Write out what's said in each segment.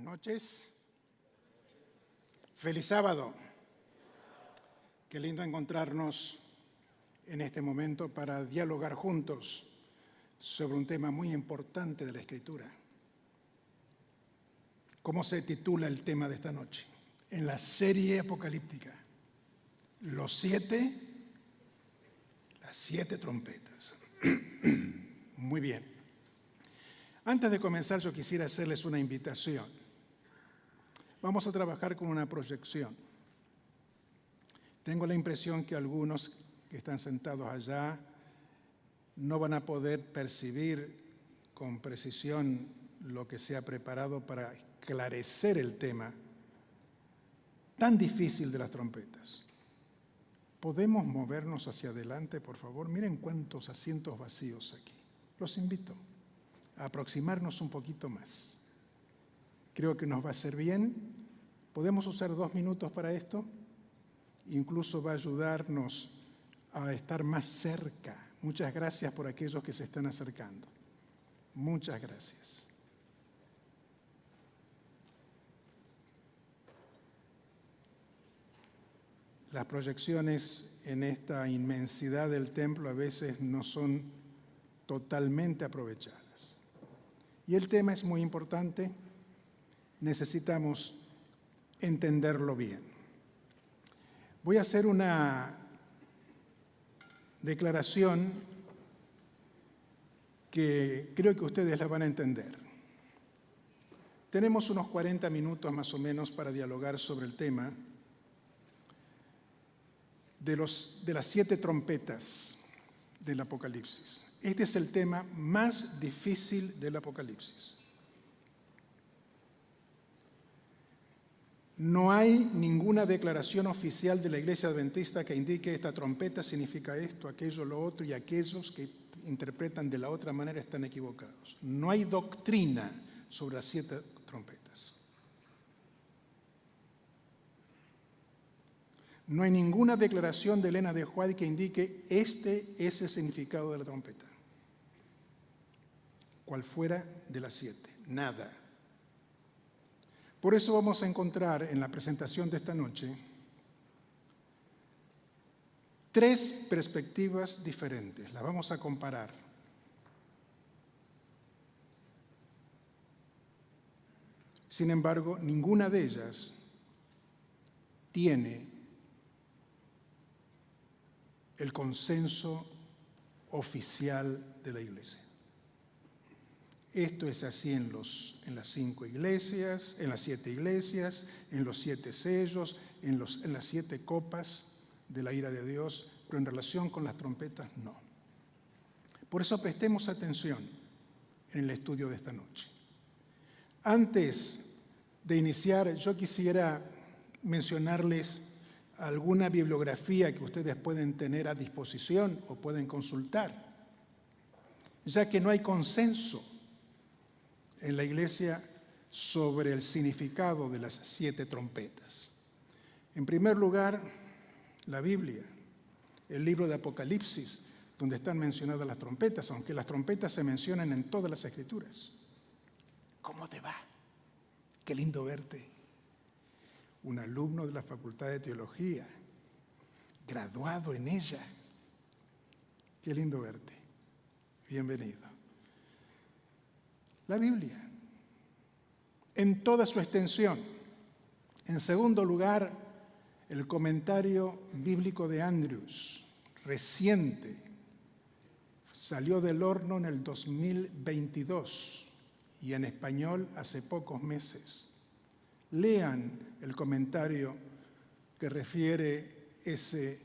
noches. Feliz sábado. Qué lindo encontrarnos en este momento para dialogar juntos sobre un tema muy importante de la Escritura. ¿Cómo se titula el tema de esta noche? En la serie apocalíptica, las siete trompetas. Muy bien. Antes de comenzar, yo quisiera hacerles una invitación. Vamos a trabajar con una proyección. Tengo la impresión que algunos que están sentados allá no van a poder percibir con precisión lo que se ha preparado para esclarecer el tema tan difícil de las trompetas. ¿Podemos movernos hacia adelante, por favor? Miren cuántos asientos vacíos aquí. Los invito a aproximarnos un poquito más. Creo que nos va a hacer bien. ¿Podemos usar 2 minutos para esto? Incluso va a ayudarnos a estar más cerca. Muchas gracias por aquellos que se están acercando. Muchas gracias. Las proyecciones en esta inmensidad del templo a veces no son totalmente aprovechadas. Y el tema es muy importante. Necesitamos entenderlo bien. Voy a hacer una declaración que creo que ustedes la van a entender. Tenemos unos 40 minutos más o menos para dialogar sobre el tema de las 7 trompetas del Apocalipsis. Este es el tema más difícil del Apocalipsis. No hay ninguna declaración oficial de la Iglesia Adventista que indique esta trompeta significa esto, aquello, lo otro, y aquellos que interpretan de la otra manera están equivocados. No hay doctrina sobre las 7 trompetas. No hay ninguna declaración de Elena de White que indique este es el significado de la trompeta. Cual fuera de las 7. Nada. Por eso vamos a encontrar en la presentación de esta noche 3 perspectivas diferentes. Las vamos a comparar. Sin embargo, ninguna de ellas tiene el consenso oficial de la Iglesia. Esto es así en las 5 iglesias, en las 7 iglesias, en los 7 sellos, en las 7 copas de la ira de Dios, pero en relación con las trompetas, no. Por eso prestemos atención en el estudio de esta noche. Antes de iniciar, yo quisiera mencionarles alguna bibliografía que ustedes pueden tener a disposición o pueden consultar, ya que no hay consenso en la Iglesia sobre el significado de las 7 trompetas. En primer lugar, la Biblia, el libro de Apocalipsis, donde están mencionadas las trompetas, aunque las trompetas se mencionan en todas las Escrituras. ¿Cómo te va? Qué lindo verte. Un alumno de la Facultad de Teología, graduado en ella. Qué lindo verte. Bienvenido. La Biblia, en toda su extensión. En segundo lugar, el comentario bíblico de Andrews, reciente, salió del horno en el 2022 y en español hace pocos meses. Lean el comentario que refiere ese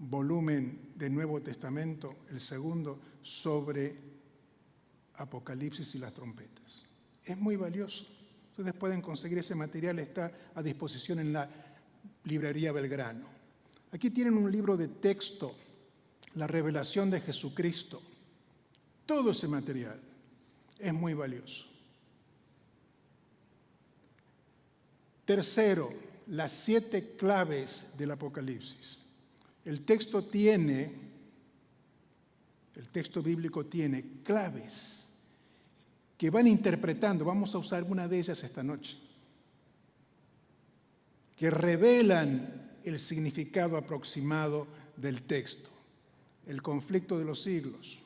volumen del Nuevo Testamento, el segundo, sobre Apocalipsis y las trompetas. Es muy valioso. Ustedes pueden conseguir ese material, está a disposición en la librería Belgrano. Aquí tienen un libro de texto, La revelación de Jesucristo. Todo ese material es muy valioso. Tercero, las 7 claves del Apocalipsis. El texto bíblico tiene claves que van interpretando, vamos a usar una de ellas esta noche, que revelan el significado aproximado del texto, el conflicto de los siglos.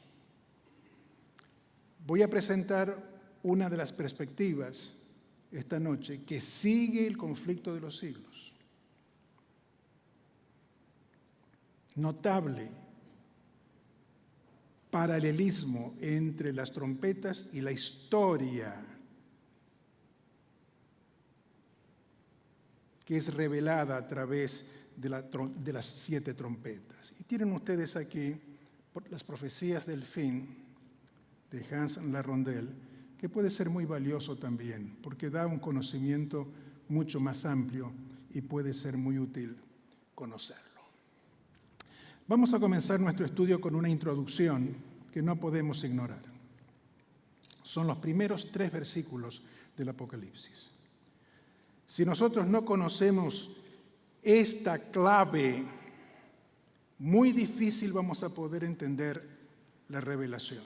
Voy a presentar una de las perspectivas esta noche que sigue el conflicto de los siglos. Notable paralelismo entre las trompetas y la historia que es revelada a través de las 7 trompetas. Y tienen ustedes aquí las profecías del fin de Hans Larrondel, que puede ser muy valioso también, porque da un conocimiento mucho más amplio y puede ser muy útil conocerlo. Vamos a comenzar nuestro estudio con una introducción que no podemos ignorar. Son los primeros 3 versículos del Apocalipsis. Si nosotros no conocemos esta clave, muy difícil vamos a poder entender la revelación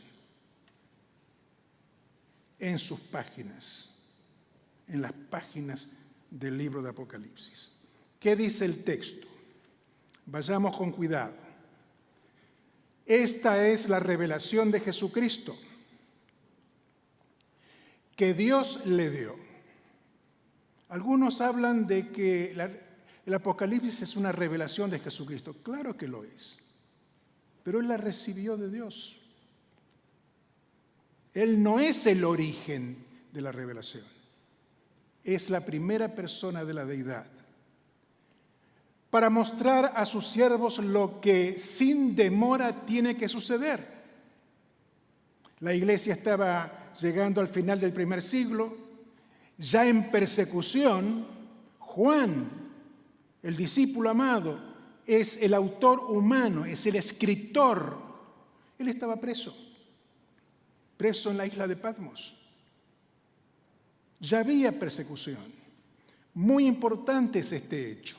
en sus páginas, en las páginas del libro de Apocalipsis. ¿Qué dice el texto? Vayamos con cuidado. Esta es la revelación de Jesucristo que Dios le dio. Algunos hablan de que el Apocalipsis es una revelación de Jesucristo. Claro que lo es, pero Él la recibió de Dios. Él no es el origen de la revelación. Es la primera persona de la deidad, para mostrar a sus siervos lo que sin demora tiene que suceder. La iglesia estaba llegando al final del primer siglo, ya en persecución. Juan, el discípulo amado, es el autor humano, es el escritor. Él estaba preso en la isla de Patmos. Ya había persecución. Muy importante es este hecho.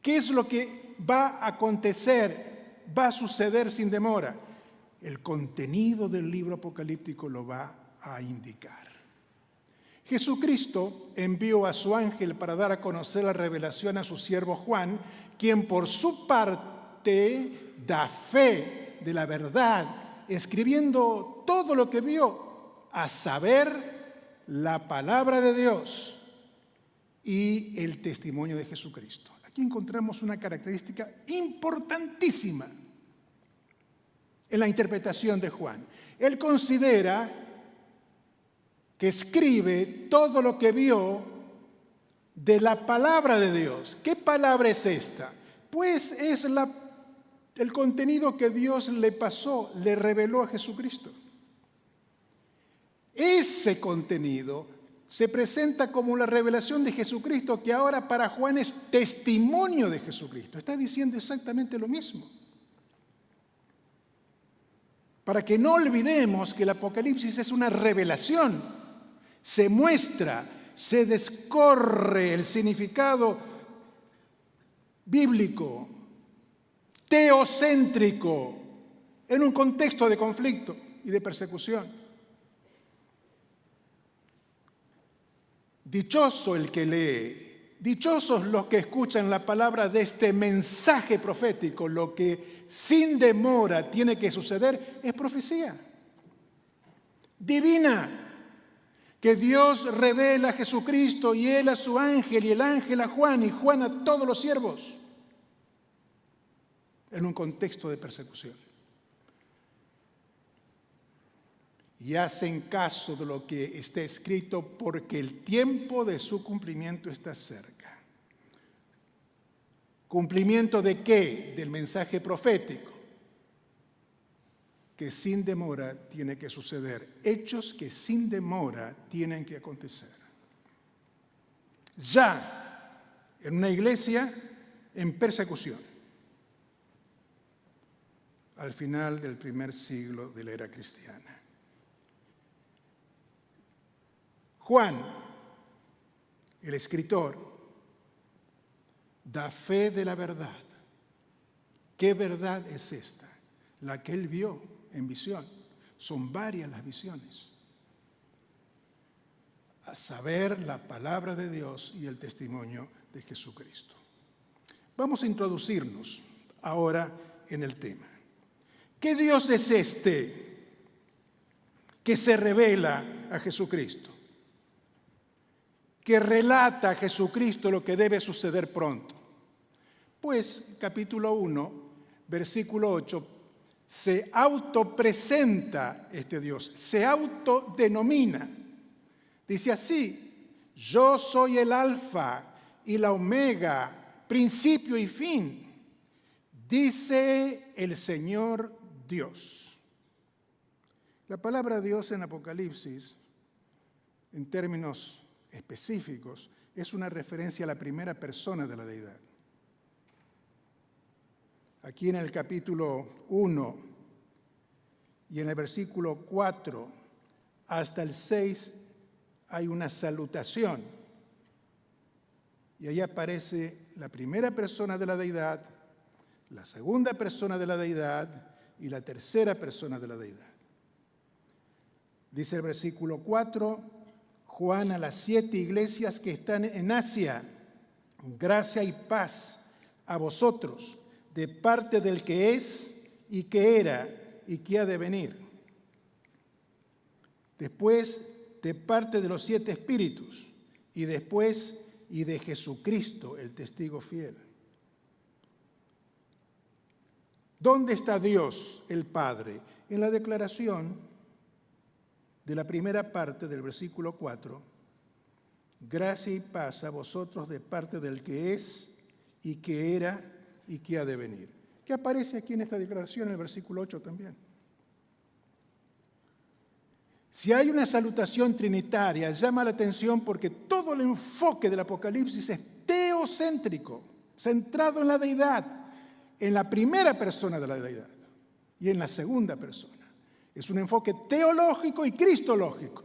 ¿Qué es lo que va a acontecer, va a suceder sin demora? El contenido del libro apocalíptico lo va a indicar. Jesucristo envió a su ángel para dar a conocer la revelación a su siervo Juan, quien por su parte da fe de la verdad, escribiendo todo lo que vio, a saber, la palabra de Dios y el testimonio de Jesucristo. Aquí encontramos una característica importantísima en la interpretación de Juan. Él considera que escribe todo lo que vio de la palabra de Dios. ¿Qué palabra es esta? Pues es el contenido que Dios le pasó, le reveló a Jesucristo. Ese contenido se presenta como la revelación de Jesucristo, que ahora para Juan es testimonio de Jesucristo. Está diciendo exactamente lo mismo. Para que no olvidemos que el Apocalipsis es una revelación. Se muestra, se descorre el significado bíblico, teocéntrico, en un contexto de conflicto y de persecución. Dichoso el que lee, dichosos los que escuchan la palabra de este mensaje profético. Lo que sin demora tiene que suceder es profecía divina, que Dios revela a Jesucristo y Él a su ángel y el ángel a Juan y Juan a todos los siervos en un contexto de persecución. Y hacen caso de lo que está escrito porque el tiempo de su cumplimiento está cerca. ¿Cumplimiento de qué? Del mensaje profético, que sin demora tiene que suceder. Hechos que sin demora tienen que acontecer. Ya en una iglesia en persecución, al final del primer siglo de la era cristiana. Juan, el escritor, da fe de la verdad. ¿Qué verdad es esta? La que él vio en visión. Son varias las visiones. a saber, la palabra de Dios y el testimonio de Jesucristo. Vamos a introducirnos ahora en el tema. ¿Qué Dios es este que se revela a Jesucristo? Que relata a Jesucristo lo que debe suceder pronto. Pues, capítulo 1, versículo 8, se autopresenta este Dios, se autodenomina. Dice así: yo soy el alfa y la omega, principio y fin, dice el Señor Dios. La palabra Dios en Apocalipsis, en términos específicos, es una referencia a la primera persona de la deidad. Aquí en el capítulo 1 y en el versículo 4 hasta el 6 hay una salutación. Y ahí aparece la primera persona de la deidad, la segunda persona de la deidad y la tercera persona de la deidad. Dice el versículo 4, Juan a las 7 iglesias que están en Asia, gracia y paz a vosotros, de parte del que es y que era y que ha de venir. Después, de parte de los 7 espíritus, y después, y de Jesucristo, el testigo fiel. ¿Dónde está Dios, el Padre? En la declaración de la primera parte del versículo 4, gracia y paz a vosotros de parte del que es y que era y que ha de venir, que aparece aquí en esta declaración en el versículo 8 también. Si hay una salutación trinitaria, llama la atención porque todo el enfoque del Apocalipsis es teocéntrico, centrado en la deidad, en la primera persona de la deidad y en la segunda persona. Es un enfoque teológico y cristológico.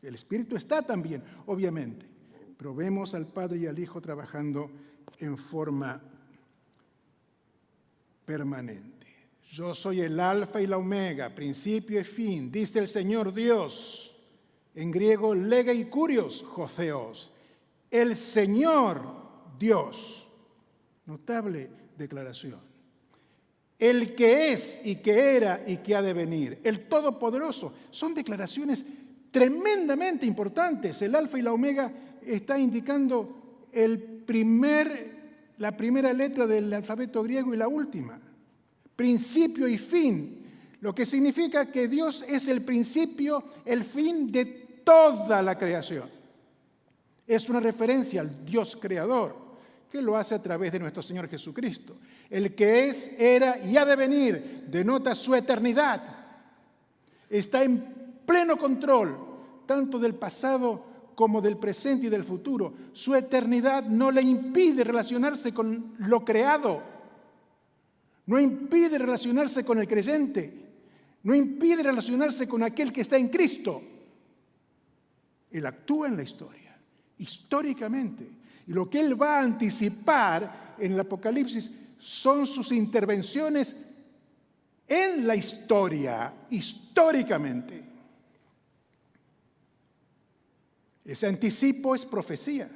El Espíritu está también, obviamente, pero vemos al Padre y al Hijo trabajando en forma permanente. Yo soy el alfa y la omega, principio y fin, dice el Señor Dios, en griego lega y curios, jotheos, el Señor Dios. Notable declaración. El que es y que era y que ha de venir, el Todopoderoso. Son declaraciones tremendamente importantes. El alfa y la omega está indicando la primera letra del alfabeto griego y la última. Principio y fin, lo que significa que Dios es el principio, el fin de toda la creación. Es una referencia al Dios creador, que lo hace a través de nuestro Señor Jesucristo. El que es, era y ha de venir denota su eternidad. Está en pleno control, tanto del pasado como del presente y del futuro. Su eternidad no le impide relacionarse con lo creado. No impide relacionarse con el creyente. No impide relacionarse con aquel que está en Cristo. Él actúa en la historia, históricamente. Y lo que Él va a anticipar en el Apocalipsis son sus intervenciones en la historia, históricamente. Ese anticipo es profecía.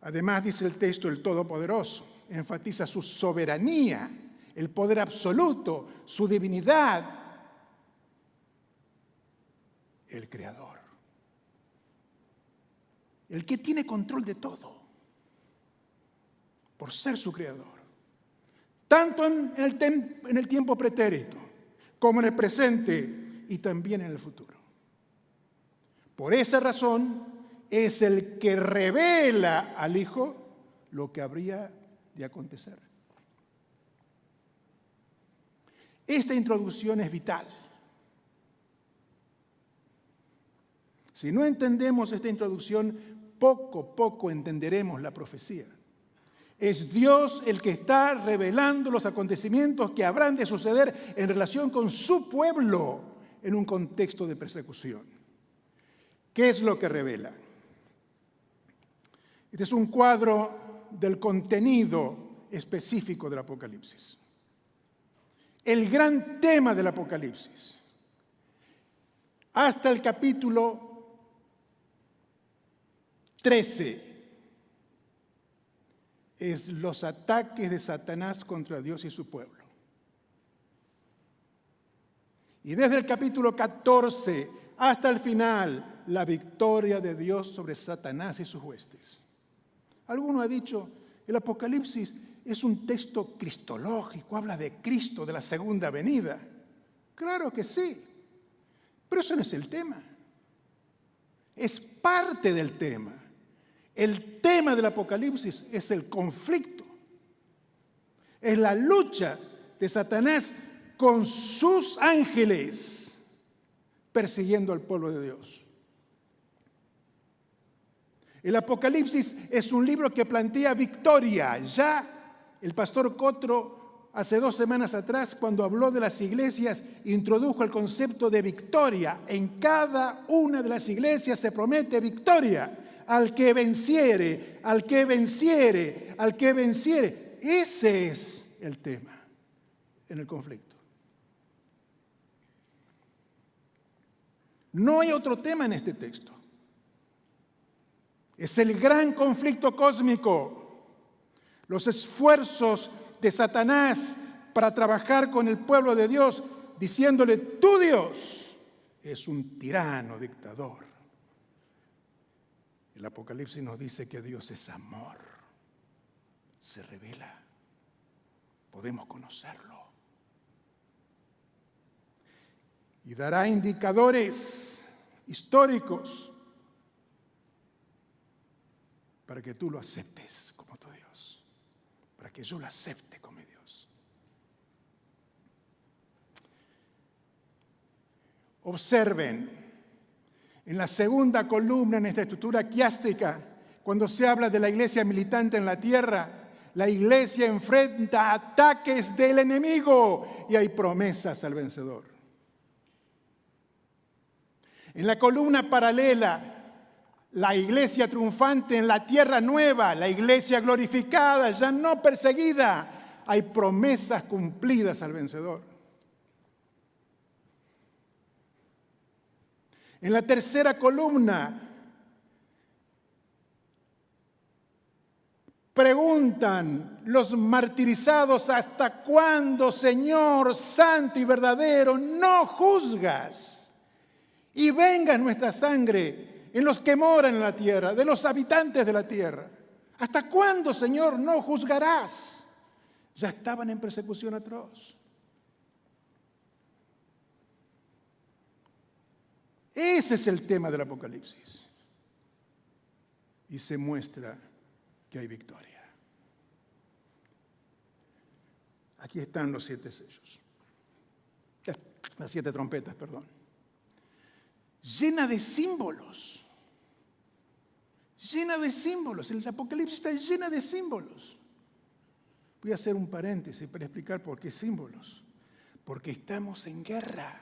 Además, dice el texto, el Todopoderoso enfatiza su soberanía, el poder absoluto, su divinidad, el Creador, el que tiene control de todo, por ser su Creador, tanto en el tiempo pretérito, como en el presente y también en el futuro. Por esa razón, es el que revela al Hijo lo que habría de acontecer. Esta introducción es vital. Si no entendemos esta introducción, poco a poco entenderemos la profecía. Es Dios el que está revelando los acontecimientos que habrán de suceder en relación con su pueblo en un contexto de persecución. ¿Qué es lo que revela? Este es un cuadro del contenido específico del Apocalipsis. El gran tema del Apocalipsis. hasta el capítulo 13 es los ataques de Satanás contra Dios y su pueblo. Y desde el capítulo 14 hasta el final, la victoria de Dios sobre Satanás y sus huestes. Alguno ha dicho, el Apocalipsis es un texto cristológico, habla de Cristo, de la segunda venida. Claro que sí, pero eso no es el tema. Es parte del tema. El tema del Apocalipsis es el conflicto. Es la lucha de Satanás con sus ángeles persiguiendo al pueblo de Dios. El Apocalipsis es un libro que plantea victoria. Ya el pastor Cotro, hace 2 semanas atrás, cuando habló de las iglesias, introdujo el concepto de victoria. En cada una de las iglesias se promete victoria. Al que venciere, al que venciere, al que venciere. Ese es el tema en el conflicto. No hay otro tema en este texto. Es el gran conflicto cósmico. Los esfuerzos de Satanás para trabajar con el pueblo de Dios, diciéndole, tu Dios es un tirano, dictador. El Apocalipsis nos dice que Dios es amor. Se revela. Podemos conocerlo. Y dará indicadores históricos para que tú lo aceptes como tu Dios, para que yo lo acepte como mi Dios. Observen, en la segunda columna en esta estructura quiástica, cuando se habla de la iglesia militante en la tierra, la iglesia enfrenta ataques del enemigo y hay promesas al vencedor. En la columna paralela, la iglesia triunfante en la tierra nueva, la iglesia glorificada, ya no perseguida, hay promesas cumplidas al vencedor. En la tercera columna, preguntan los martirizados, ¿hasta cuándo, Señor santo y verdadero, no juzgas? Y venga nuestra sangre en los que moran en la tierra, de los habitantes de la tierra. ¿Hasta cuándo, Señor, no juzgarás? Ya estaban en persecución atroz. Ese es el tema del Apocalipsis. Y se muestra que hay victoria. Aquí están los 7 sellos. Las 7 trompetas, perdón. Llena de símbolos. Llena de símbolos. El Apocalipsis está llena de símbolos. Voy a hacer un paréntesis para explicar por qué símbolos. Porque estamos en guerra.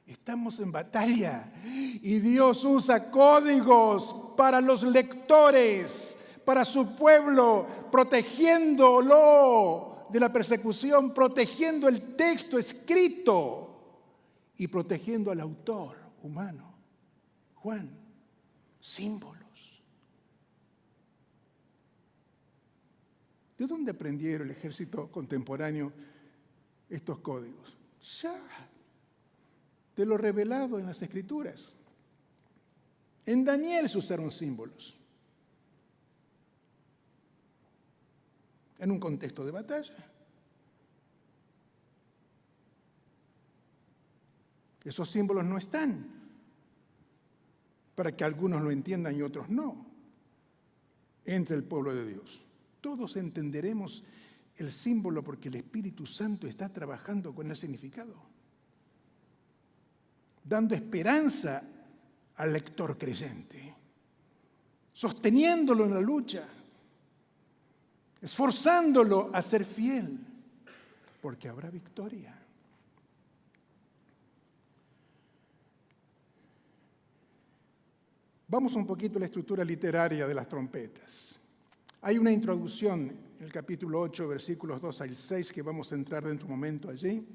Estamos en batalla. Y Dios usa códigos para los lectores, para su pueblo, protegiéndolo de la persecución, protegiendo el texto escrito y protegiendo al autor humano. Juan, símbolos. ¿De dónde aprendieron el ejército contemporáneo estos códigos? Ya, de lo revelado en las Escrituras. En Daniel se usaron símbolos. En un contexto de batalla. Esos símbolos no están para que algunos lo entiendan y otros no, entre el pueblo de Dios. Todos entenderemos el símbolo porque el Espíritu Santo está trabajando con el significado, dando esperanza al lector creyente, sosteniéndolo en la lucha, esforzándolo a ser fiel, porque habrá victoria. Vamos un poquito a la estructura literaria de las trompetas. Hay una introducción en el capítulo 8, versículos 2 al 6, que vamos a entrar dentro de un momento allí.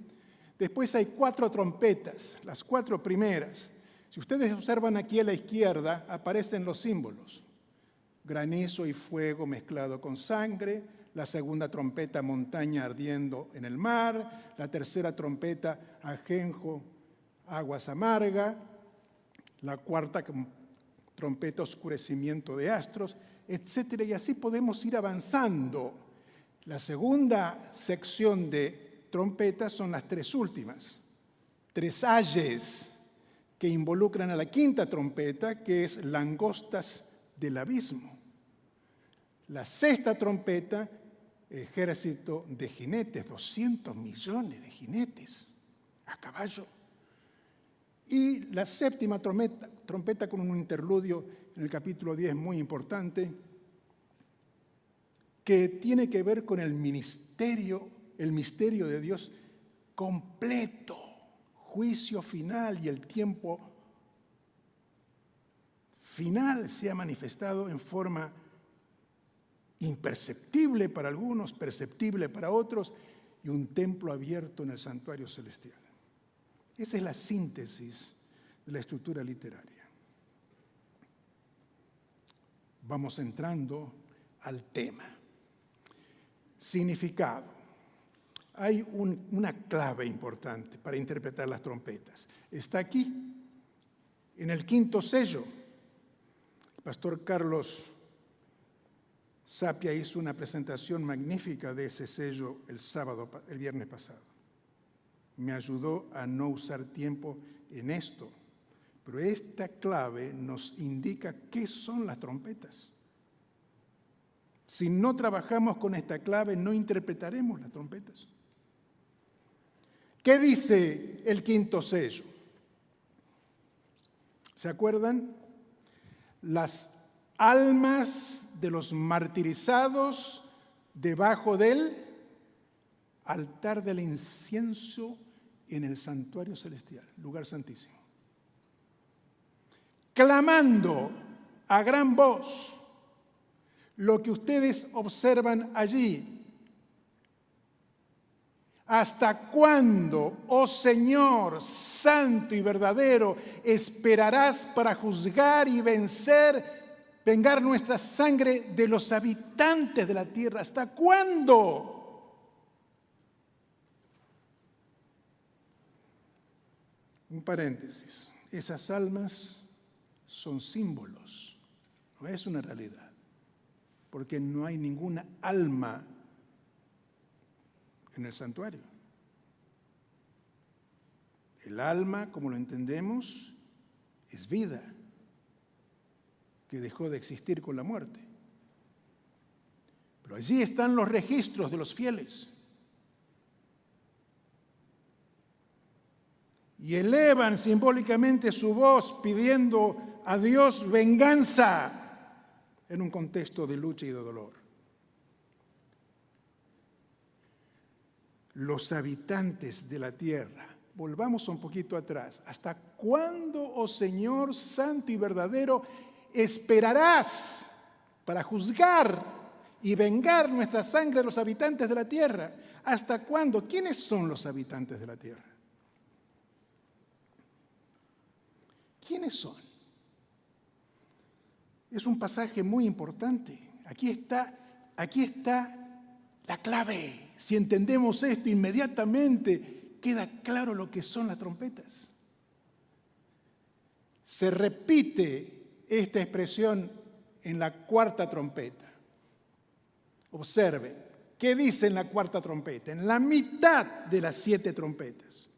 Después hay 4 trompetas, las 4 primeras. Si ustedes observan aquí a la izquierda, aparecen los símbolos. Granizo y fuego mezclado con sangre, la segunda trompeta, montaña ardiendo en el mar, la tercera trompeta, ajenjo, aguas amargas, la cuarta trompeta, oscurecimiento de astros, etcétera. Y así podemos ir avanzando. La segunda sección de trompetas son las tres últimas, tres ayes que involucran a la quinta trompeta, que es langostas del abismo. La sexta trompeta, ejército de jinetes, 200 millones de jinetes a caballo. Y la séptima trompeta con un interludio en el capítulo 10 muy importante, que tiene que ver con el misterio de Dios completo, juicio final, y el tiempo final se ha manifestado en forma imperceptible para algunos, perceptible para otros, y un templo abierto en el santuario celestial. Esa es la síntesis de la estructura literaria. Vamos entrando al tema. Significado. Hay una clave importante para interpretar las trompetas. Está aquí, en el quinto sello. El pastor Carlos Sapia hizo una presentación magnífica de ese sello el viernes pasado. Me ayudó a no usar tiempo en esto, pero esta clave nos indica qué son las trompetas. Si no trabajamos con esta clave, no interpretaremos las trompetas. ¿Qué dice el quinto sello? ¿Se acuerdan? Las almas de los martirizados debajo del altar del incienso en el santuario celestial, lugar santísimo. Clamando a gran voz lo que ustedes observan allí. ¿Hasta cuándo, oh Señor, santo y verdadero, esperarás para juzgar y vengar nuestra sangre de los habitantes de la tierra? ¿Hasta cuándo? Un paréntesis. Esas almas son símbolos, no es una realidad, porque no hay ninguna alma en el santuario. El alma, como lo entendemos, es vida que dejó de existir con la muerte. Pero allí están los registros de los fieles. Y elevan simbólicamente su voz pidiendo a Dios venganza en un contexto de lucha y de dolor. Los habitantes de la tierra, volvamos un poquito atrás. ¿Hasta cuándo, oh Señor santo y verdadero, esperarás para juzgar y vengar nuestra sangre de los habitantes de la tierra? ¿Hasta cuándo? ¿Quiénes son los habitantes de la tierra? ¿Quiénes son? Es un pasaje muy importante. Aquí está la clave. Si entendemos esto, inmediatamente queda claro lo que son las trompetas. Se repite esta expresión en la cuarta trompeta. Observen, ¿qué dice en la cuarta trompeta? En la mitad de las 7 trompetas.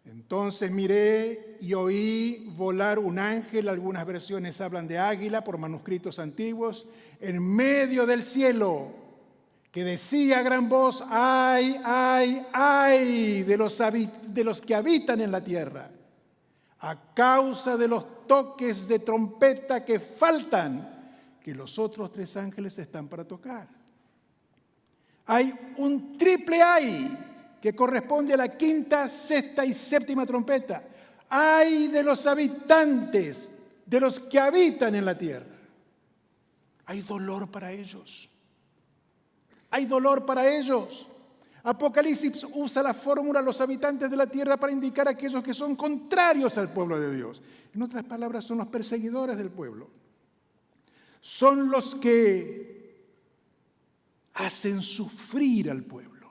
Entonces miré y oí volar un ángel, algunas versiones hablan de águila por manuscritos antiguos, en medio del cielo, que decía a gran voz, ¡ay, ay, ay! De los que habitan en la tierra, a causa de los toques de trompeta que faltan, que los otros 3 ángeles están para tocar. Hay un triple ay, que corresponde a la quinta, sexta y séptima trompeta. ¡Ay de los habitantes, de los que habitan en la tierra! Hay dolor para ellos. Hay dolor para ellos. Apocalipsis usa la fórmula los habitantes de la tierra para indicar a aquellos que son contrarios al pueblo de Dios. En otras palabras, son los perseguidores del pueblo. Son los que hacen sufrir al pueblo.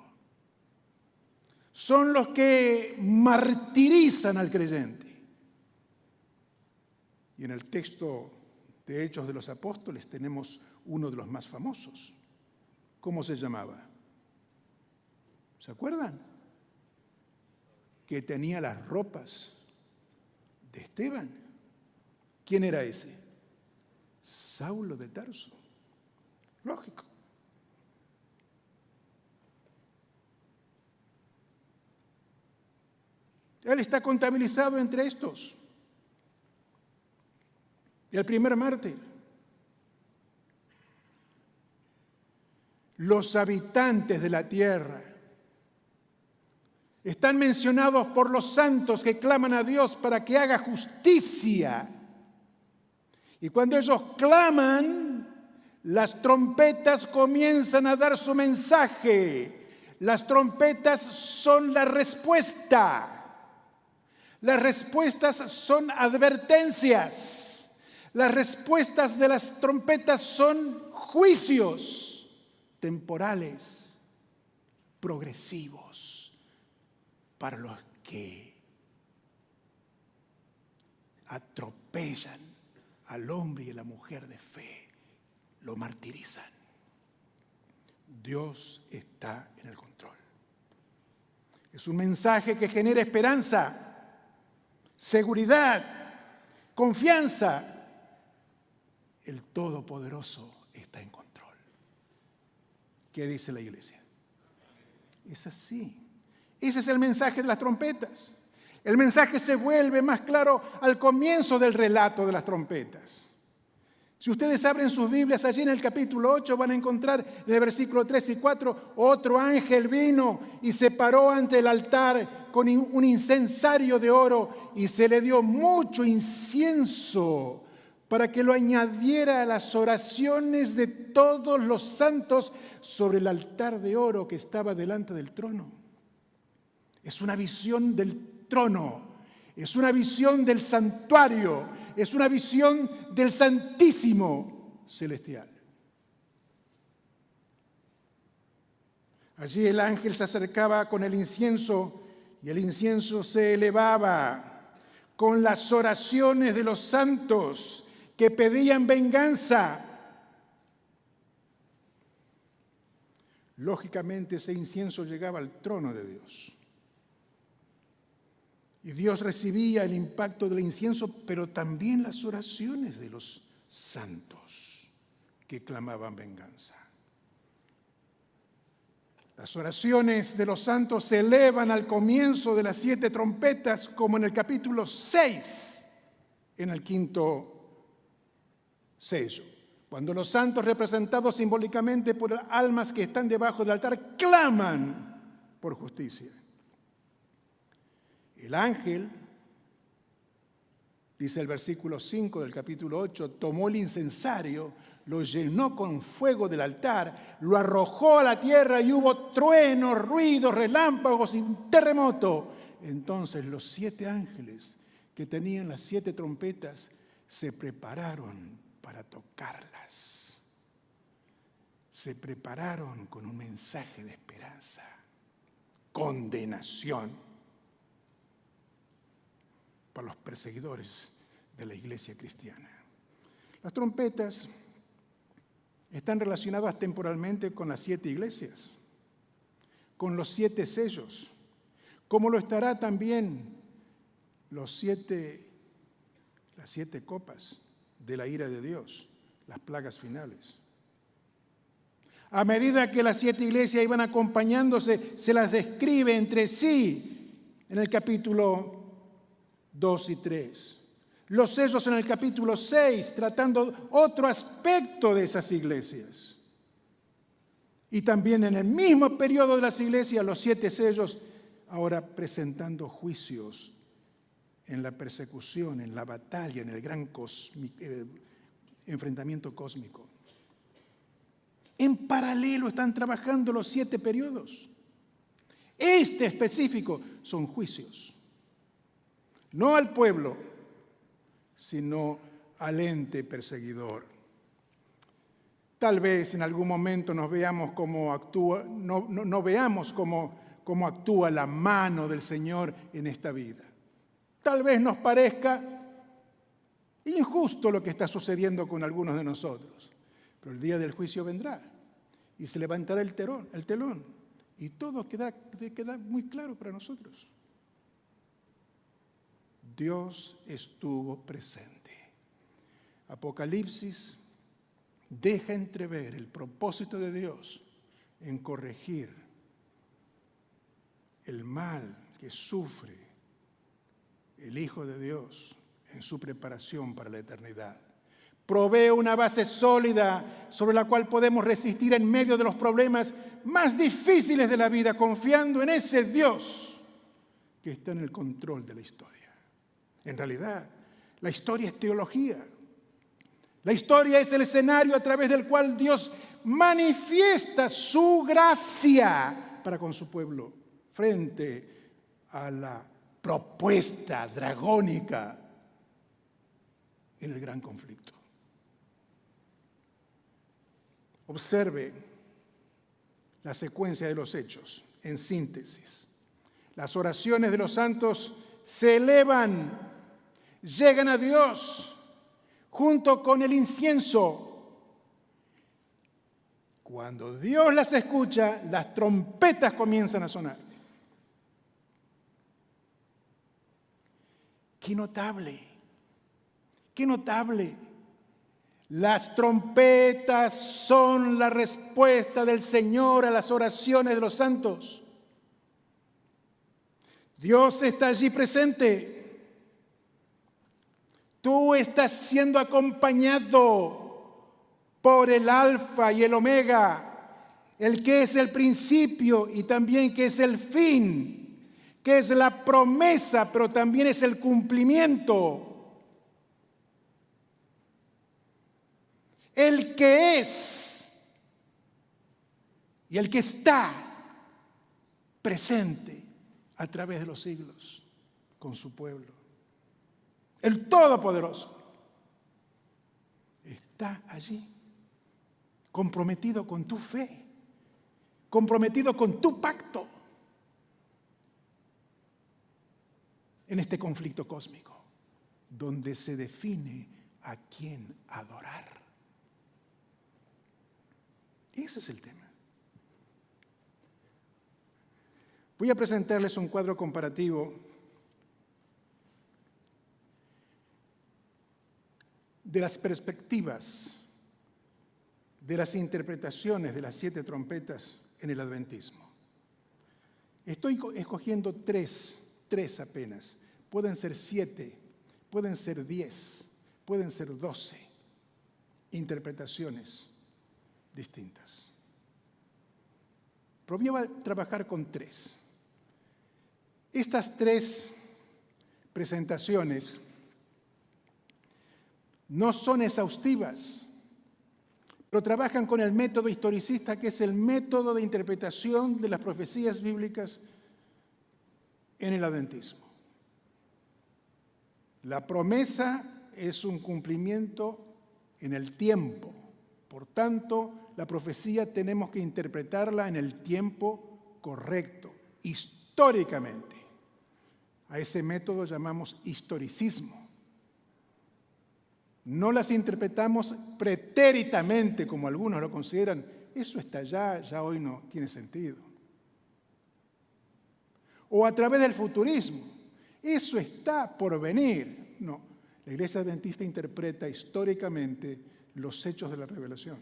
Son los que martirizan al creyente. Y en el texto de Hechos de los Apóstoles tenemos uno de los más famosos. ¿Cómo se llamaba? ¿Se acuerdan? Que tenía las ropas de Esteban. ¿Quién era ese? Saulo de Tarso. Lógico. Él está contabilizado entre estos. El primer mártir. Los habitantes de la tierra están mencionados por los santos que claman a Dios para que haga justicia. Y cuando ellos claman, las trompetas comienzan a dar su mensaje. Las trompetas son la respuesta. Las respuestas son advertencias. Las respuestas de las trompetas son juicios temporales, progresivos, para los que atropellan al hombre y a la mujer de fe, lo martirizan. Dios está en el control. Es un mensaje que genera esperanza, seguridad, confianza. El Todopoderoso está en control. ¿Qué dice la iglesia? Es así. Ese es el mensaje de las trompetas. El mensaje se vuelve más claro al comienzo del relato de las trompetas. Si ustedes abren sus Biblias, allí en el capítulo 8 van a encontrar en el versículo 3 y 4, otro ángel vino y se paró ante el altar con un incensario de oro y se le dio mucho incienso para que lo añadiera a las oraciones de todos los santos sobre el altar de oro que estaba delante del trono. Es una visión del trono, es una visión del santuario, es una visión del Santísimo Celestial. Allí el ángel se acercaba con el incienso y el incienso se elevaba con las oraciones de los santos que pedían venganza. Lógicamente ese incienso llegaba al trono de Dios. Y Dios recibía el impacto del incienso, pero también las oraciones de los santos que clamaban venganza. Las oraciones de los santos se elevan al comienzo de las 7 trompetas, como en el capítulo 6, en el 5º sello. Cuando los santos, representados simbólicamente por almas que están debajo del altar, claman por justicia. El ángel, dice el versículo 5 del capítulo 8, tomó el incensario, lo llenó con fuego del altar, lo arrojó a la tierra y hubo truenos, ruidos, relámpagos y un terremoto. Entonces los 7 ángeles que tenían las 7 trompetas se prepararon para tocarlas. Se prepararon con un mensaje de esperanza, condenación para los perseguidores de la iglesia cristiana. Las trompetas están relacionadas temporalmente con las 7 iglesias, con los 7 sellos, como lo estará también las 7 copas de la ira de Dios, las plagas finales. A medida que las 7 iglesias iban acompañándose, se las describe entre sí en el capítulo 2 y 3. Los sellos en el capítulo 6, tratando otro aspecto de esas iglesias. Y también en el mismo periodo de las iglesias, los 7 sellos, ahora presentando juicios en la persecución, en la batalla, en el gran enfrentamiento cósmico. En paralelo están trabajando los 7 periodos. Este específico son juicios. No al pueblo, sino al ente perseguidor. Tal vez en algún momento nos veamos cómo actúa, no veamos cómo actúa la mano del Señor en esta vida. Tal vez nos parezca injusto lo que está sucediendo con algunos de nosotros, pero el día del juicio vendrá y se levantará el telón y todo queda muy claro para nosotros. Dios estuvo presente. Apocalipsis deja entrever el propósito de Dios en corregir el mal que sufre el Hijo de Dios en su preparación para la eternidad. Provee una base sólida sobre la cual podemos resistir en medio de los problemas más difíciles de la vida, confiando en ese Dios que está en el control de la historia. En realidad, la historia es teología. La historia es el escenario a través del cual Dios manifiesta su gracia para con su pueblo frente a la propuesta dragónica en el gran conflicto. Observe la secuencia de los hechos en síntesis. Las oraciones de los santos se elevan, llegan a Dios junto con el incienso. Cuando Dios las escucha, las trompetas comienzan a sonar. ¡Qué notable! ¡Qué notable! Las trompetas son la respuesta del Señor a las oraciones de los santos. Dios está allí presente. Tú estás siendo acompañado por el Alfa y el Omega, el que es el principio y también que es el fin, que es la promesa, pero también es el cumplimiento. El que es y el que está presente a través de los siglos con su pueblo. El Todopoderoso está allí, comprometido con tu fe, comprometido con tu pacto en este conflicto cósmico, donde se define a quién adorar. Ese es el tema. Voy a presentarles un cuadro comparativo de las perspectivas, de las interpretaciones de las 7 trompetas en el adventismo. Estoy escogiendo tres apenas. Pueden ser 7, pueden ser 10, pueden ser 12 interpretaciones distintas. Pero voy a trabajar con 3. Estas 3 presentaciones no son exhaustivas, pero trabajan con el método historicista, que es el método de interpretación de las profecías bíblicas en el adventismo. La promesa es un cumplimiento en el tiempo. Por tanto, la profecía tenemos que interpretarla en el tiempo correcto, históricamente. A ese método llamamos historicismo. No las interpretamos pretéritamente, como algunos lo consideran. Eso está allá, ya hoy no tiene sentido. O a través del futurismo. Eso está por venir. No, la Iglesia Adventista interpreta históricamente los hechos de la revelación.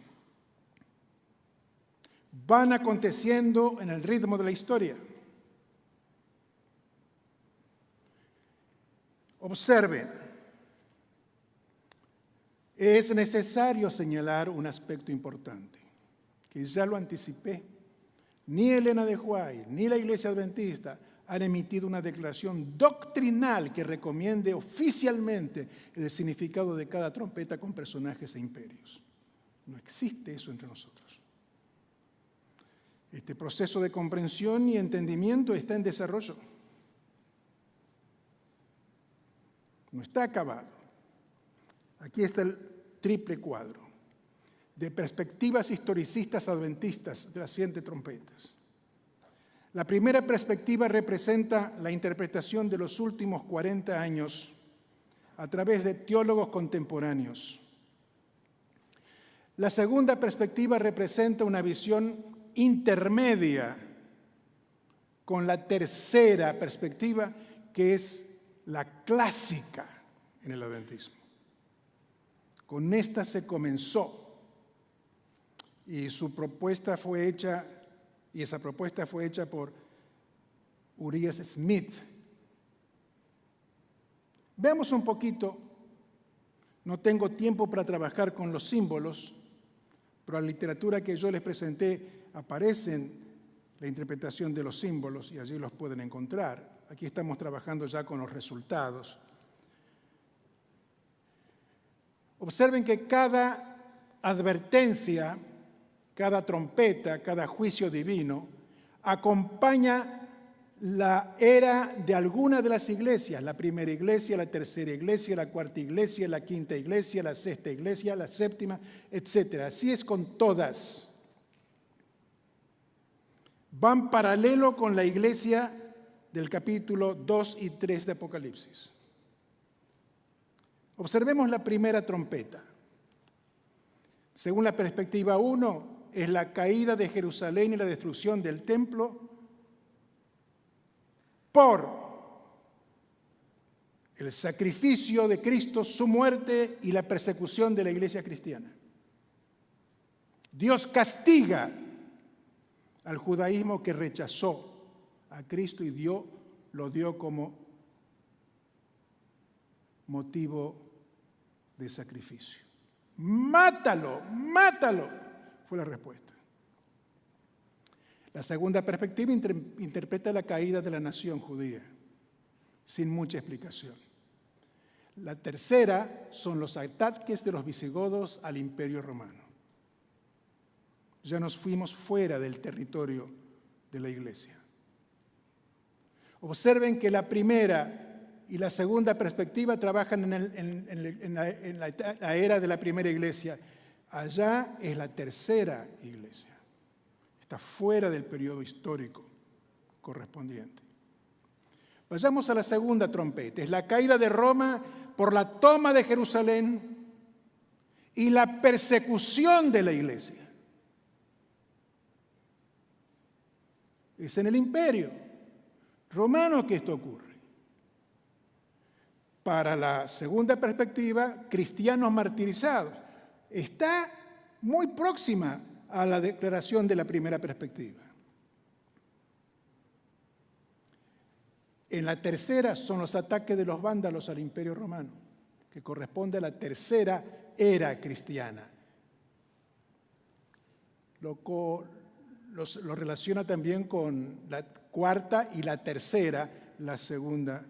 Van aconteciendo en el ritmo de la historia. Observen, es necesario señalar un aspecto importante, que ya lo anticipé. Ni Elena de White, ni la Iglesia Adventista han emitido una declaración doctrinal que recomiende oficialmente el significado de cada trompeta con personajes e imperios. No existe eso entre nosotros. Este proceso de comprensión y entendimiento está en desarrollo. No está acabado. Aquí está el triple cuadro de perspectivas historicistas adventistas de las 7 trompetas. La primera perspectiva representa la interpretación de los últimos 40 años a través de teólogos contemporáneos. La segunda perspectiva representa una visión intermedia con la tercera perspectiva, que es la clásica en el adventismo. Con esta se comenzó y esa propuesta fue hecha por Urias Smith. Veamos un poquito, no tengo tiempo para trabajar con los símbolos, pero en la literatura que yo les presenté aparecen la interpretación de los símbolos y allí los pueden encontrar. Aquí estamos trabajando ya con los resultados. Observen que cada advertencia, cada trompeta, cada juicio divino acompaña la era de alguna de las iglesias, la primera iglesia, la tercera iglesia, la cuarta iglesia, la quinta iglesia, la sexta iglesia, la séptima, etc. Así es con todas. Van paralelo con la iglesia del capítulo 2 y 3 de Apocalipsis. Observemos la primera trompeta. Según la perspectiva 1, es la caída de Jerusalén y la destrucción del templo por el sacrificio de Cristo, su muerte y la persecución de la iglesia cristiana. Dios castiga al judaísmo que rechazó a Cristo y lo dio como motivo de sacrificio. ¡Mátalo! ¡Mátalo! Fue la respuesta. La segunda perspectiva interpreta la caída de la nación judía, sin mucha explicación. La tercera son los ataques de los visigodos al Imperio Romano. Ya nos fuimos fuera del territorio de la iglesia. Observen que la primera y la segunda perspectiva trabajan en la era de la primera iglesia. Allá es la tercera iglesia. Está fuera del periodo histórico correspondiente. Vayamos a la segunda trompeta. Es la caída de Roma por la toma de Jerusalén y la persecución de la iglesia. Es en el imperio romano que esto ocurre. Para la segunda perspectiva, cristianos martirizados. Está muy próxima a la declaración de la primera perspectiva. En la tercera son los ataques de los vándalos al Imperio Romano, que corresponde a la tercera era cristiana. Lo relaciona también con la cuarta y la tercera, la segunda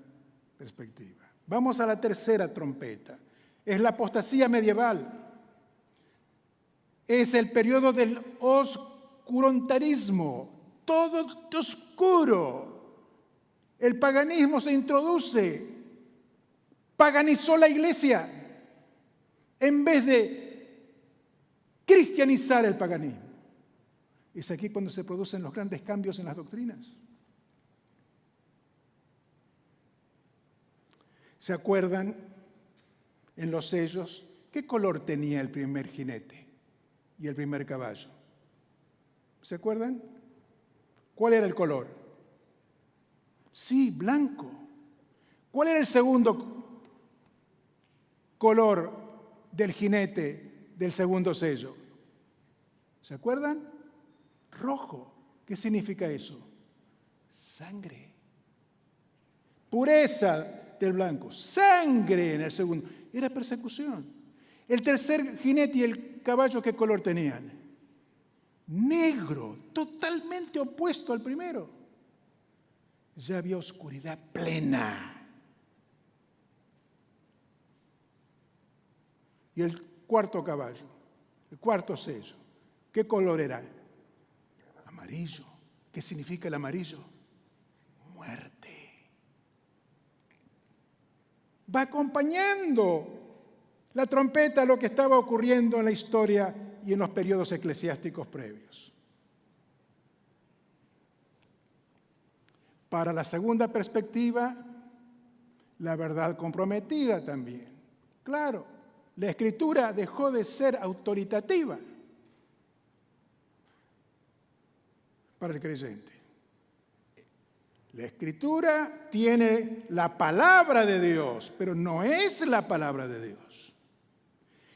perspectiva. Vamos a la tercera trompeta. Es la apostasía medieval. Es el periodo del oscurantarismo, todo oscuro. El paganismo se introduce, paganizó la iglesia en vez de cristianizar el paganismo. Es aquí cuando se producen los grandes cambios en las doctrinas. ¿Se acuerdan en los sellos qué color tenía el primer jinete y el primer caballo? ¿Se acuerdan? ¿Cuál era el color? Sí, blanco. ¿Cuál era el segundo color del jinete del segundo sello? ¿Se acuerdan? Rojo. ¿Qué significa eso? Sangre. Pureza del blanco. Sangre en el segundo. Era persecución. El tercer jinete y el caballo, ¿qué color tenían? Negro, totalmente opuesto al primero. Ya había oscuridad plena. Y el cuarto caballo, el cuarto sello, ¿qué color era? Amarillo. Amarillo. ¿Qué significa el amarillo? Muerte. Va acompañando la trompeta a lo que estaba ocurriendo en la historia y en los periodos eclesiásticos previos. Para la segunda perspectiva, la verdad comprometida también. Claro, la Escritura dejó de ser autoritativa para el creyente. La Escritura tiene la palabra de Dios, pero no es la palabra de Dios.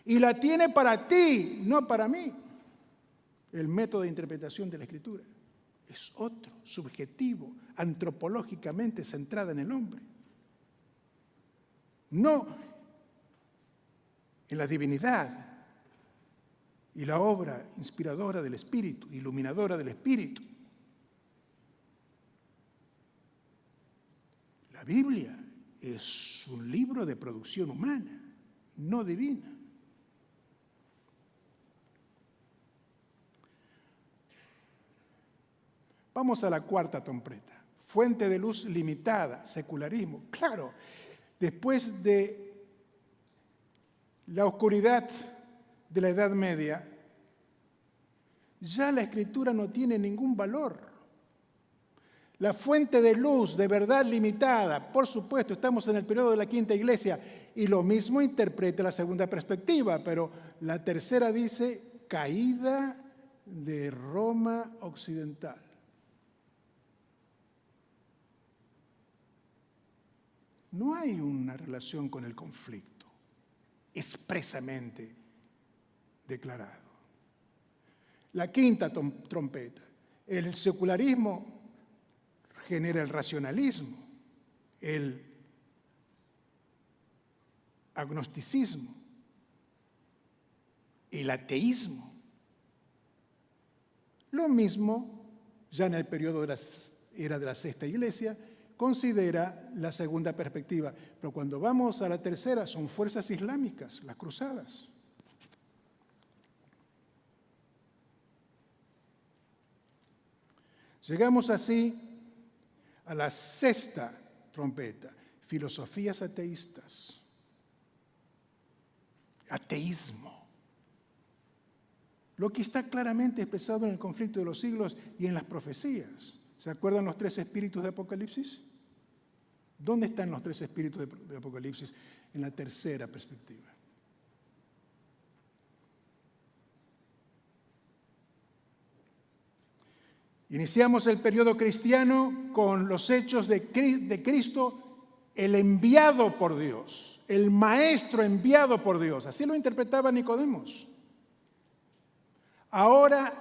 Y la tiene para ti, no para mí. El método de interpretación de la Escritura es otro, subjetivo, antropológicamente centrada en el hombre. No en la divinidad y la obra inspiradora del Espíritu, iluminadora del Espíritu. La Biblia es un libro de producción humana, no divina. Vamos a la cuarta trompeta. Fuente de luz limitada, secularismo. Claro, después de la oscuridad de la Edad Media, ya la Escritura no tiene ningún valor. La fuente de luz, de verdad limitada, por supuesto, estamos en el periodo de la Quinta Iglesia, y lo mismo interpreta la segunda perspectiva, pero la tercera dice caída de Roma occidental. No hay una relación con el conflicto expresamente declarado. La quinta trompeta, el secularismo genera el racionalismo, el agnosticismo, el ateísmo. Lo mismo, ya en el periodo de la era de la Sexta Iglesia, considera la segunda perspectiva. Pero cuando vamos a la tercera, son fuerzas islámicas, las cruzadas. Llegamos así a la sexta trompeta, filosofías ateístas, ateísmo. Lo que está claramente expresado en el conflicto de los siglos y en las profecías. ¿Se acuerdan los tres espíritus de Apocalipsis? ¿Dónde están los tres espíritus de Apocalipsis? En la tercera perspectiva. Iniciamos el periodo cristiano con los hechos de Cristo, el enviado por Dios, el maestro enviado por Dios. Así lo interpretaba Nicodemos. Ahora,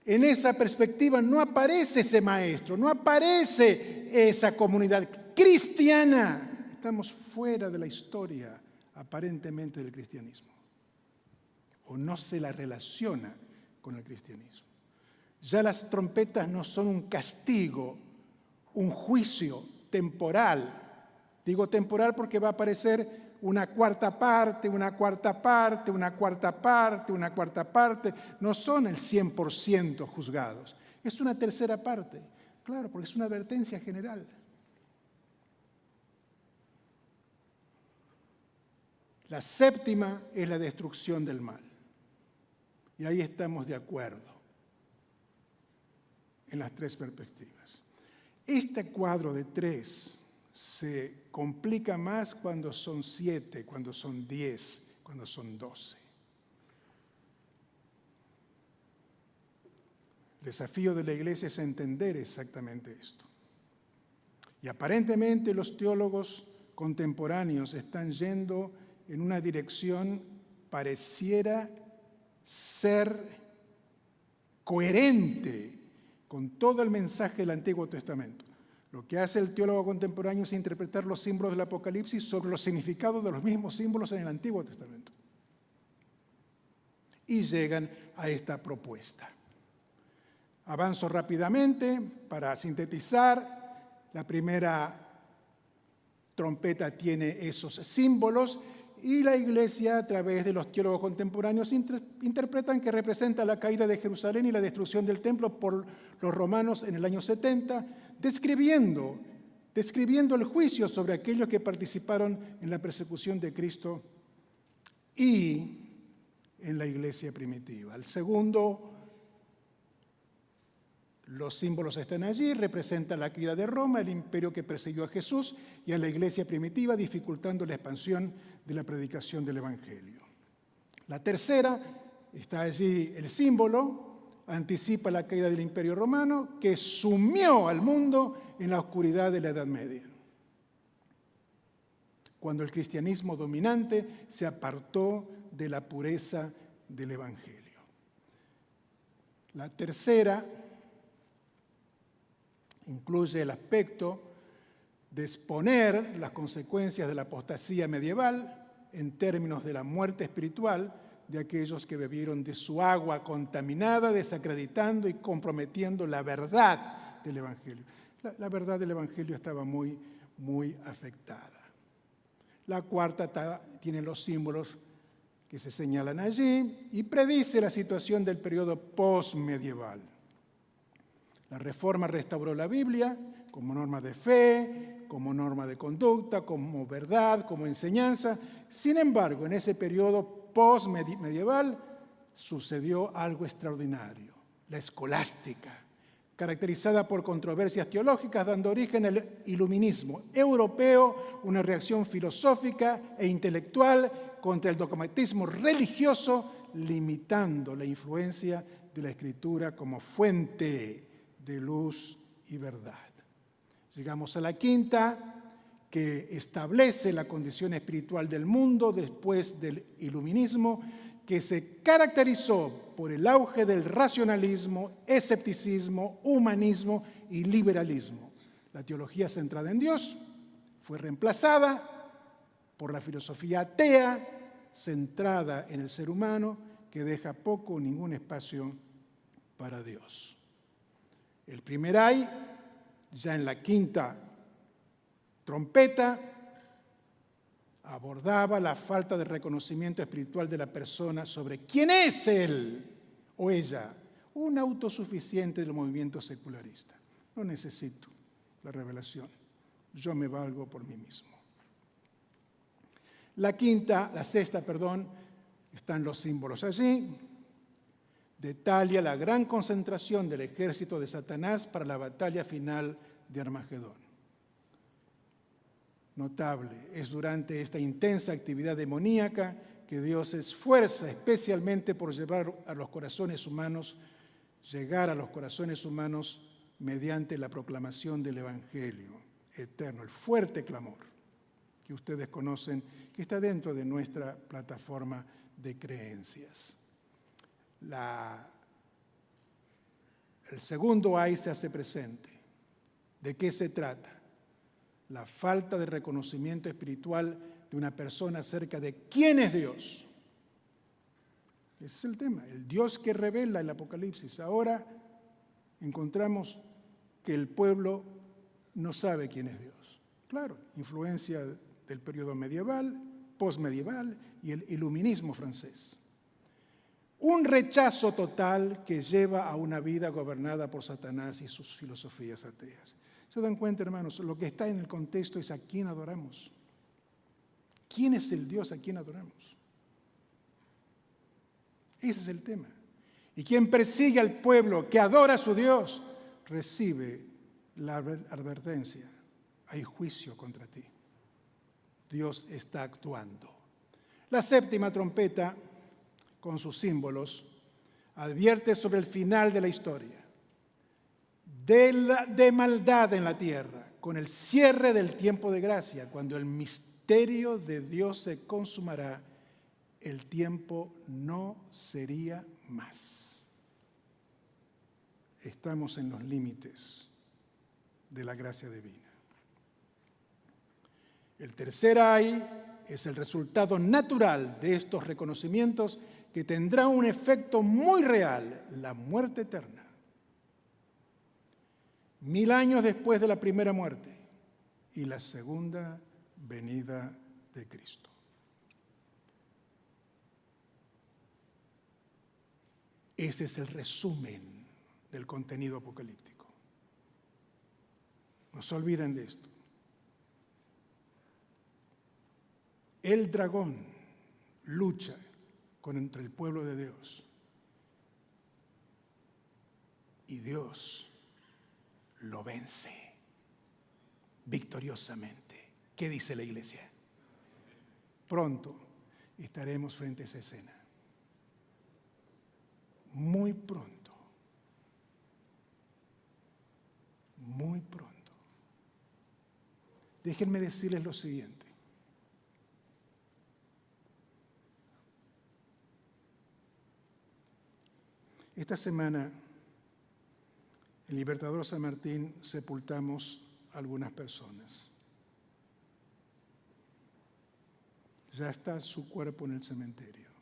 en esa perspectiva no aparece ese maestro, no aparece esa comunidad cristiana. Estamos fuera de la historia, aparentemente, del cristianismo. O no se la relaciona con el cristianismo. Ya las trompetas no son un castigo, un juicio temporal. Digo temporal porque va a aparecer una cuarta parte, una cuarta parte, una cuarta parte, una cuarta parte. No son el 100% juzgados. Es una tercera parte. Claro, porque es una advertencia general. La séptima es la destrucción del mal. Y ahí estamos de acuerdo en las tres perspectivas. Este cuadro de tres se complica más cuando son 7, cuando son 10, cuando son 12. El desafío de la Iglesia es entender exactamente esto. Y aparentemente los teólogos contemporáneos están yendo en una dirección pareciera ser coherente con todo el mensaje del Antiguo Testamento. Lo que hace el teólogo contemporáneo es interpretar los símbolos del Apocalipsis sobre los significados de los mismos símbolos en el Antiguo Testamento. Y llegan a esta propuesta. Avanzo rápidamente para sintetizar. La primera trompeta tiene esos símbolos y la Iglesia, a través de los teólogos contemporáneos, interpretan que representa la caída de Jerusalén y la destrucción del templo por los romanos en el año 70, describiendo el juicio sobre aquellos que participaron en la persecución de Cristo y en la Iglesia primitiva. El segundo, los símbolos están allí, representan la caída de Roma, el imperio que persiguió a Jesús y a la Iglesia primitiva, dificultando la expansión de la predicación del Evangelio. La tercera, está allí el símbolo, anticipa la caída del imperio romano que sumió al mundo en la oscuridad de la Edad Media, cuando el cristianismo dominante se apartó de la pureza del Evangelio. La tercera incluye el aspecto de exponer las consecuencias de la apostasía medieval en términos de la muerte espiritual de aquellos que bebieron de su agua contaminada, desacreditando y comprometiendo la verdad del Evangelio. La verdad del Evangelio estaba muy, muy afectada. La cuarta tiene los símbolos que se señalan allí y predice la situación del periodo postmedieval. La Reforma restauró la Biblia como norma de fe, como norma de conducta, como verdad, como enseñanza. Sin embargo, en ese periodo postmedieval sucedió algo extraordinario, la escolástica, caracterizada por controversias teológicas, dando origen al iluminismo europeo, una reacción filosófica e intelectual contra el dogmatismo religioso, limitando la influencia de la Escritura como fuente de luz y verdad. Llegamos a la quinta, que establece la condición espiritual del mundo después del iluminismo, que se caracterizó por el auge del racionalismo, escepticismo, humanismo y liberalismo. La teología centrada en Dios fue reemplazada por la filosofía atea, centrada en el ser humano, que deja poco o ningún espacio para Dios. El primer ay, ya en la quinta trompeta, abordaba la falta de reconocimiento espiritual de la persona sobre quién es él o ella, un autosuficiente del movimiento secularista. No necesito la revelación, yo me valgo por mí mismo. La sexta, están los símbolos allí. Detalla la gran concentración del ejército de Satanás para la batalla final de Armagedón. Notable, es durante esta intensa actividad demoníaca que Dios se esfuerza especialmente por llegar a los corazones humanos mediante la proclamación del Evangelio eterno, el fuerte clamor que ustedes conocen, que está dentro de nuestra plataforma de creencias. El segundo ay se hace presente. ¿De qué se trata? La falta de reconocimiento espiritual de una persona acerca de quién es Dios. Ese es el tema, el Dios que revela el Apocalipsis. Ahora encontramos que el pueblo no sabe quién es Dios. Claro, influencia del periodo medieval, postmedieval y el iluminismo francés. Un rechazo total que lleva a una vida gobernada por Satanás y sus filosofías ateas. ¿Se dan cuenta, hermanos? Lo que está en el contexto es a quién adoramos. ¿Quién es el Dios a quien adoramos? Ese es el tema. Y quien persigue al pueblo que adora a su Dios, recibe la advertencia. Hay juicio contra ti. Dios está actuando. La séptima trompeta, con sus símbolos, advierte sobre el final de la historia, de maldad en la tierra, con el cierre del tiempo de gracia, cuando el misterio de Dios se consumará, el tiempo no sería más. Estamos en los límites de la gracia divina. El tercer ay es el resultado natural de estos reconocimientos que tendrá un efecto muy real, la muerte eterna. 1000 años después de la primera muerte y la segunda venida de Cristo. Ese es el resumen del contenido apocalíptico. No se olviden de esto. El dragón lucha contra el pueblo de Dios. Y Dios lo vence victoriosamente. ¿Qué dice la iglesia? Pronto estaremos frente a esa escena. Muy pronto. Muy pronto. Déjenme decirles lo siguiente. Esta semana, en Libertador San Martín, sepultamos a algunas personas. Ya está su cuerpo en el cementerio.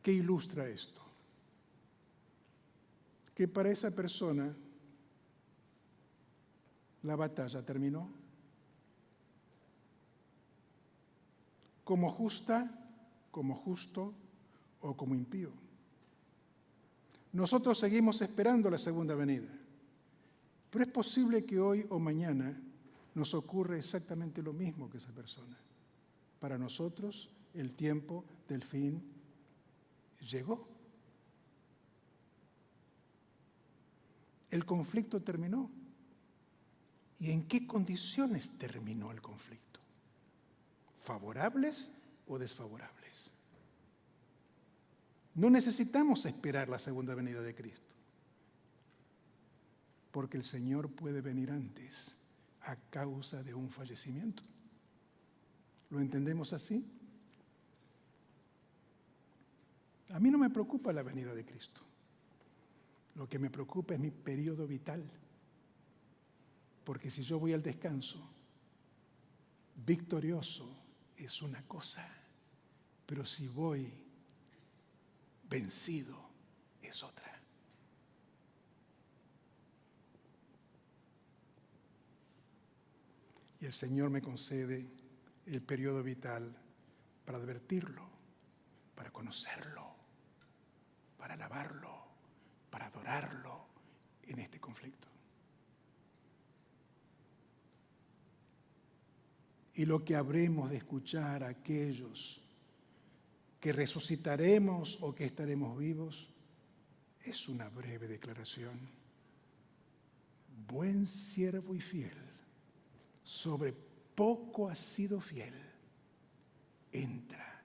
¿Qué ilustra esto? Que para esa persona la batalla terminó. Como justa, como justo o como impío. Nosotros seguimos esperando la segunda venida, pero es posible que hoy o mañana nos ocurra exactamente lo mismo que esa persona. Para nosotros el tiempo del fin llegó. El conflicto terminó. ¿Y en qué condiciones terminó el conflicto? ¿Favorables o desfavorables? No necesitamos esperar la segunda venida de Cristo, porque el Señor puede venir antes a causa de un fallecimiento. ¿Lo entendemos así? A mí no me preocupa la venida de Cristo. Lo que me preocupa es mi periodo vital, porque si yo voy al descanso, victorioso es una cosa, pero si voy vencido es otra. Y el Señor me concede el periodo vital para advertirlo, para conocerlo, para alabarlo, para adorarlo en este conflicto. Y lo que habremos de escuchar a aquellos que resucitaremos o que estaremos vivos es una breve declaración. Buen siervo y fiel, sobre poco has sido fiel, entra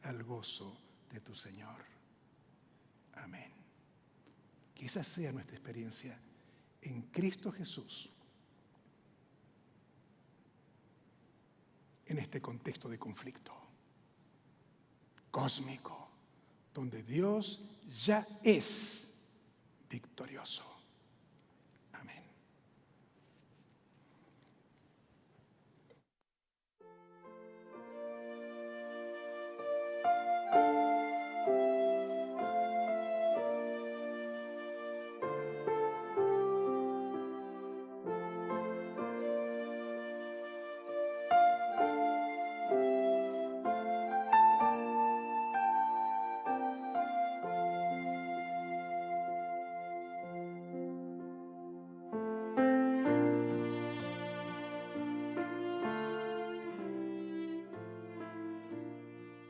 al gozo de tu Señor. Amén. Que esa sea nuestra experiencia en Cristo Jesús, en este contexto de conflicto cósmico, donde Dios ya es victorioso.